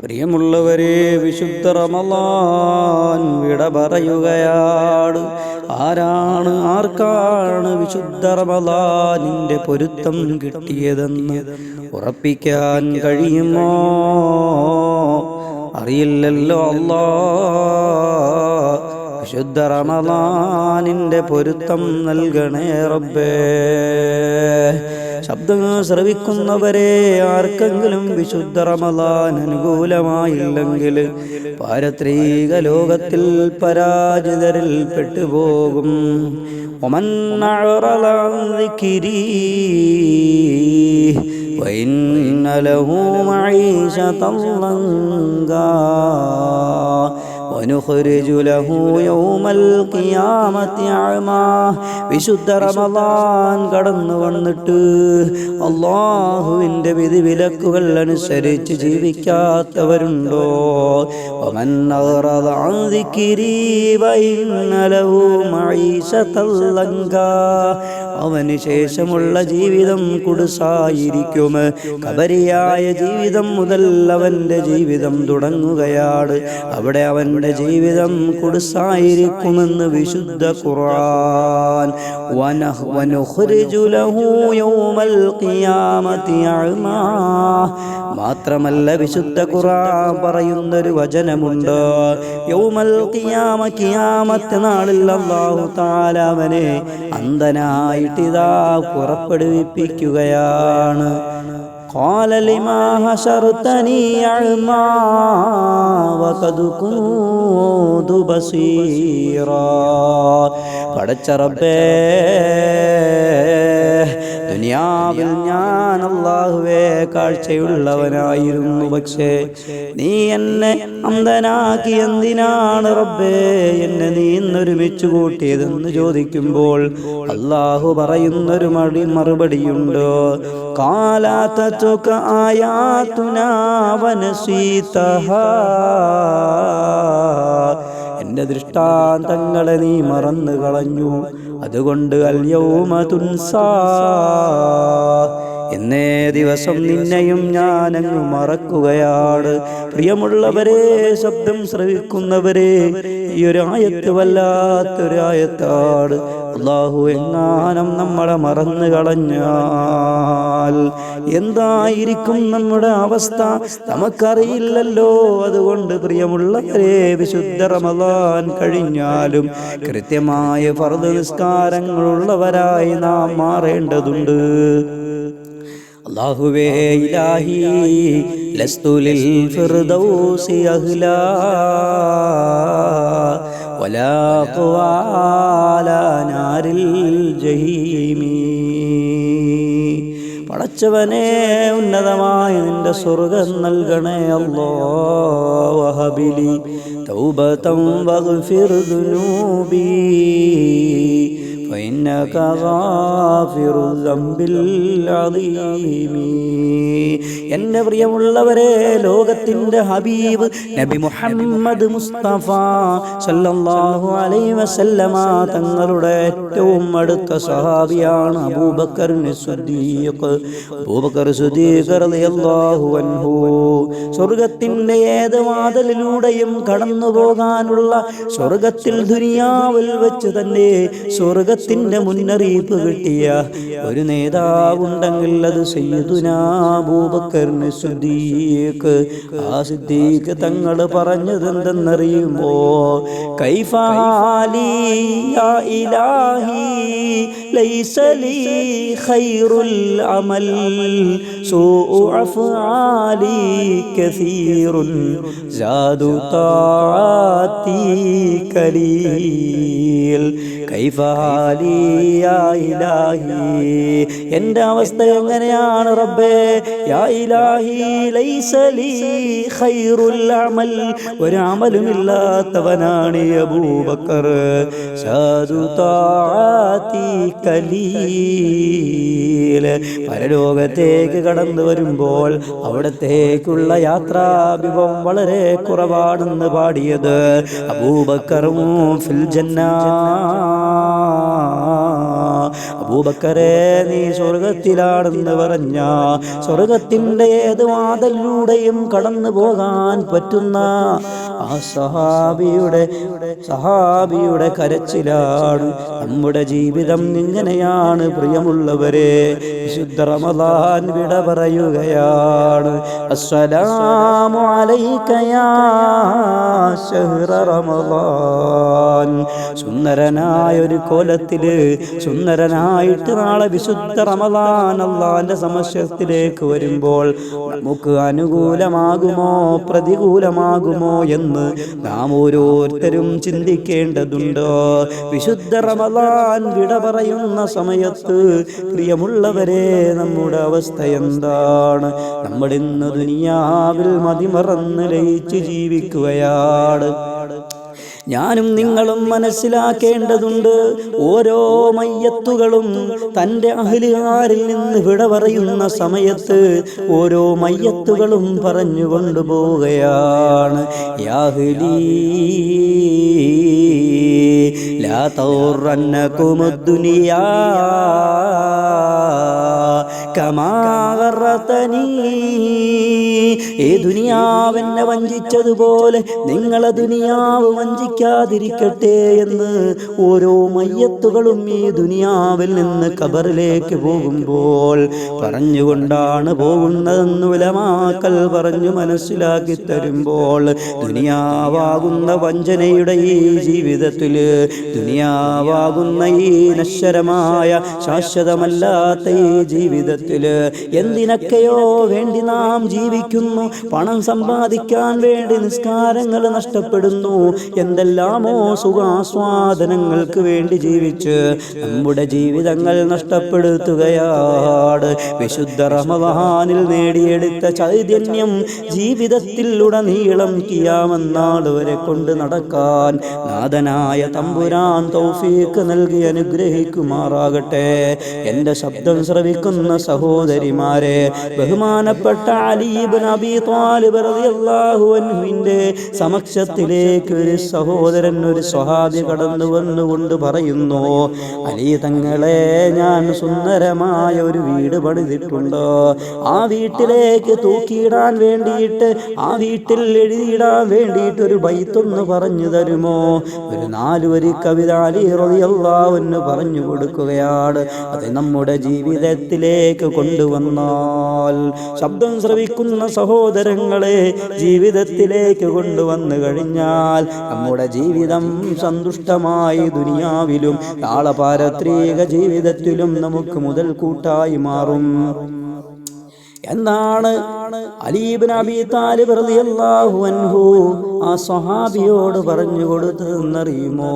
പ്രിയമുള്ളവരെ, വിശുദ്ധ റമളാൻ വിട പറയുകയാണ്. ആർക്കാണ് വിശുദ്ധ റമളാനിന്റെ പൊരുത്തം കിട്ടിയതെന്ന് ഉറപ്പിക്കാൻ കഴിയുമോ? അറിയില്ലല്ലോ. വിശുദ്ധ റമളാനിന്റെ പൊരുത്തം നൽകണേ റബ്ബേ. ശബ്ദം ശ്രവിക്കുന്നവരെ, ആർക്കെങ്കിലും വിശുദ്ധ റമളാൻ അനുകൂലമായില്ലെങ്കിൽ പാരത്രിക ലോകത്തിൽ പരാജിതരിൽ പെട്ടുപോകും. ഒമൻ അഅറള അൻ ദിക്രി വഇന്ന ലഹു മഈശതൻ ലങ്കാ വനുഖ്രിജു ലഹു യൗമൽ ഖിയാമത്തി അഅമാ. വിശുദ്ധ റമളാൻ കടന്നു വന്നിട്ട് അല്ലാഹുവിൻ്റെ വിധിവിലക്കുകൾ അനുസരിച്ച് ജീവിക്കാത്തവരുണ്ടോ? വമൻ അഅറള അൻ ദിക്രി വഇന്ന ലഹു മഈശതൻ ലങ്കാ. അവന് ശേഷമുള്ള ജീവിതം കുടുസായിരിക്കും. കബരിയായ ജീവിതം മുതൽ അവൻ്റെ ജീവിതം തുടങ്ങുകയാണ്. അവിടെ അവൻ്റെ ജീവിതം കുടുസായിരിക്കുമെന്ന് വിശുദ്ധ ഖുർആൻ. വനുഖ്രിജു ലഹു യൗമൽ ഖിയാമത്തി അഅമാ. മാത്രമല്ല, വിശുദ്ധ ഖുർആൻ പറയുന്നൊരു വചനമുണ്ട്. യൗമൽ ഖിയാമ, ഖിയാമത്ത് നാളിൽ അല്ലാഹു തആല അവനെ അന്ധനായിട്ടിതാ പുറപ്പെടുവിപ്പിക്കുകയാണ്. ഖാല ലിമാ ഹശർതനി അഅമാ വഖദ് കുന്തു ബസീറാ. പടച്ച റബ്ബേ, ദുനിയാവിൽ ഞാൻ അല്ലാഹുവേ കാഴ്ചയുള്ളവനായിരുന്നു. പക്ഷേ നീ എന്നെ അന്ധനാക്കി എന്തിനാണ് റബ്ബേ എന്നെ നീ ഇന്നൊരുമിച്ച് കൂട്ടിയതെന്ന് ചോദിക്കുമ്പോൾ അല്ലാഹു പറയുന്നൊരു മറുപടിയുണ്ട്. ഖാലതതുക ആയാതുനാ വനസീതഹാ. എന്റെ ദൃഷ്ടാന്തങ്ങളെ നീ മറന്നു കളഞ്ഞു, അതുകൊണ്ട് അൽ യൗമ തുൻസാ. എന്നേ ദിവസം നിന്നെയും ഞാനങ്ങ് മറക്കുകയാണ്. പ്രിയമുള്ളവരെ, ശബ്ദം ശ്രവിക്കുന്നവരെ, ഈ ഒരു ആയത്ത് വല്ലാത്തൊരായത്താണ്. അല്ലാഹു എങ്ങാനും നമ്മളെ മറന്നു കളഞ്ഞാൽ എന്തായിരിക്കും നമ്മുടെ അവസ്ഥ നമുക്കറിയില്ലല്ലോ. അതുകൊണ്ട് പ്രിയമുള്ളവരെ, വിശുദ്ധ റമളാൻ കഴിഞ്ഞാലും കൃത്യമായ ഫർദ് നിസ്കാരങ്ങളുള്ളവരായി നാം മാറേണ്ടതുണ്ട്. അല്ലാഹുവേ ഇലാഹി ലസ്തു ലിൽ ഫിർദൗസി അഹ്ലാ വലാ ഖവാല നാരിൽ ജഹീമി. പടച്ചവനെ, ഉന്നതമായ നിന്റെ സ്വർഗ്ഗം നൽകണേ അല്ലാഹ്. വഹബിലി തൗബതൻ വഗ്ഫിർ ദുനൂബി ഫഇന്നക ഗാഫിറു ദംബിൽ അദീം. എൻ്റെ പ്രിയമുള്ളവരെ, ലോകത്തിൻ്റെ ഹബീബ് നബി മുഹമ്മദ് മുസ്തഫ സല്ലല്ലാഹു അലൈഹി വസല്ലമ തങ്ങളുടെ ഏറ്റവും അടുത്ത സഹാബിയാണ് അബൂബക്കർ സിദ്ദീഖ്. അബൂബക്കർ സിദ്ദീഖ് റളിയല്ലാഹു അൻഹു സ്വർഗ്ഗത്തിൻ്റെ ഏത് വാതിലിലൂടെയും കടന്നു പോകാനുള്ള, സ്വർഗ്ഗത്തിൽ ദുനിയാവിൽ വെച്ച് തന്നെ സ്വർഗ്ഗത്തിൻ്റെ മുന്നറിയിപ്പ് കിട്ടിയ ഒരു നേതാവുണ്ടെങ്കിൽ അത് സയ്യിദുനാ അബൂബക്കർ സിദ്ദീഖ്. ആ സിദ്ദീഖ് തങ്ങൾ പറഞ്ഞത് എന്തെന്നറിയുമോ? കൈഫ ഹാലി യാ ഇലാഹി ലൈസ ലീ ഖൈറുൽ അമൽ സൂഉ അഫ്ആലി കസീറുൻ സാദു താഅതി കലീൽ. കൈഫ ഹാലി യാ ഇലാഹി, എൻ്റെ അവസ്ഥ എങ്ങനെയാണ് റബ്ബേ? യാ ഇലാഹി ലൈസ ലീ ഖൈറുൽ അമൽ, ഒരു അമലുമില്ലാത്തവനാണ് അബൂബക്കർ. സാദു താഅതി കലീൽ. പരലോകത്തേക്ക് കടന്നു വരുമ്പോൾ അവിടത്തേക്കുള്ള യാത്രാഭിവം വളരെ കുറവാണെന്ന് പാടിയത് അബൂബക്കറും ഫിൽ ജന്ന. അബൂബക്കറെ നീ സ്വർഗത്തിലാണെന്ന് പറഞ്ഞ സ്വർഗത്തിന്റെ ഏത് വാതിലൂടെയും കടന്നു പോകാൻ പറ്റുന്ന ആ സഹാബിയുടെ കരച്ചിലാണ് നമ്മുടെ ജീവിതം. ഇങ്ങനെയാണ് പ്രിയമുള്ളവരെ. വിശുദ്ധ റമളാൻ വിട പറയുകയാണ്. അസ്സലാമു അലൈക യാ ശഹ്റ റമളാൻ. സുന്ദരനായ ഒരു കോലത്തില് സുന്ദരനായിട്ട് നാളെ വിശുദ്ധ റമളാൻ അല്ലാഹുവിന്റെ സമക്ഷത്തിലേക്ക് വരുമ്പോൾ നമുക്ക് അനുകൂലമാകുമോ പ്രതികൂലമാകുമോ എന്ന് നാം ഓരോരുത്തരും ചിന്തിക്കേണ്ടതുണ്ടോ? വിശുദ്ധ റമളാൻ വിട പറയുന്ന സമയത്ത് പ്രിയമുള്ളവരെ നമ്മുടെ അവസ്ഥ എന്താണ്? നമ്മൾ ഇന്ന് ദുനിയാവിൽ മതിമറന്ന് ലയിച്ച് ജീവിക്കുകയാണ്. ഞാനും നിങ്ങളും മനസ്സിലാക്കേണ്ടതുണ്ട്. ഓരോ മയ്യത്തുകളും തൻ്റെ അഹ്ലുകാരിൽ നിന്ന് വിട പറയുന്ന സമയത്ത് ഓരോ മയ്യത്തുകളും പറഞ്ഞു കൊണ്ടുപോവുകയാണ്. യാ അഹ്ലീ ലാ തൗറന്നകുമുദ്ദുനിയാ കമാ ഗറതനീ. ഈ ദുനിയാവെന്നെ വഞ്ചിച്ചതുപോലെ നിങ്ങളെ ദുനിയാവ് വഞ്ചിക്കാതിരിക്കട്ടെ എന്ന് ഓരോ മയ്യത്തുകളും ഈ ദുനിയാവിൽ നിന്ന് ഖബറിലേക്ക് പോകുമ്പോൾ പറഞ്ഞുകൊണ്ടാണ് പോകുന്നതെന്ന് ഉലമാക്കൾ പറഞ്ഞു മനസ്സിലാക്കി തരുമ്പോൾ, ദുനിയാവാകുന്ന വഞ്ചനയുടെ ഈ ജീവിതത്തിൽ, ദുനിയാവാകുന്ന ഈ നശ്വരമായ ശാശ്വതമല്ലാത്ത ഈ ജീവിതത്തിൽ എന്തിനൊക്കെയോ വേണ്ടി നാം ജീവിക്കുന്നു. പണം സമ്പാദിക്കാൻ വേണ്ടി നിസ്കാരങ്ങൾ നഷ്ടപ്പെടുന്നു. എന്തെല്ലാമോ സുഖാസ്വാദനങ്ങൾക്ക് വേണ്ടി ജീവിച്ച് നമ്മുടെ ജീവിതങ്ങൾ നഷ്ടപ്പെടുത്തുകയാണ്. വിശുദ്ധ റമളാനിൽ നേടിയെടുത്ത ചൈതന്യം ജീവിതത്തിൽ ഉടനീളം ഖിയാമത്ത് വരെ കൊണ്ട് നടക്കാൻ നാഥനായ തമ്പുരാൻ തൗഫീഖ് നൽകി അനുഗ്രഹിക്കുമാറാകട്ടെ. എൻ്റെ ശബ്ദം ശ്രവിക്കുന്ന സഹോദരിമാരെ, ബഹുമാനപ്പെട്ട അലി ഇബ്നു അബീ ത്വാലിബ് റളിയല്ലാഹു അൻഹുവിന്റെ സമക്ഷത്തിലേക്ക് ഒരു സഹോദരൻ, ഒരു സ്വഹാബി കടന്നു വന്നുകൊണ്ട് പറയുന്നു, അലി തങ്ങളെ, ഞാൻ സുന്ദരമായ ഒരു വീട് പണിതിട്ടുണ്ട്. ആ വീട്ടിലേക്ക് തൂക്കിയിടാൻ വേണ്ടിയിട്ട്, ആ വീട്ടിൽ എഴുതിയിടാൻ വേണ്ടിയിട്ട് ഒരു ബൈത്തൊന്ന് പറഞ്ഞു തരുമോ? ഒരു 4 വരി കവിത അലി റളിയല്ലാഹു അൻഹു പറഞ്ഞു കൊടുക്കുകയാണ്. അത് നമ്മുടെ ജീവിതത്തിലേക്ക് കൊണ്ടുവന്നാൽ, ശബ്ദം ശ്രവിക്കുന്ന സഹോദരങ്ങളെ, ജീവിതത്തിലേക്ക് കൊണ്ടുവന്നു കഴിഞ്ഞാൽ നമ്മുടെ ജീവിതം സന്തുഷ്ടമായി ദുനിയാവിലും നാളെ പാരത്രിക ജീവിതത്തിലും നമുക്ക് മുതൽക്കൂട്ടായി മാറും എന്നാണ് അലി ഇബ്നു അബീ താലിബ് റളിയല്ലാഹു അൻഹു ആ സ്വഹാബിയോട് പറഞ്ഞു കൊടുത്തതെന്നറിയുമോ?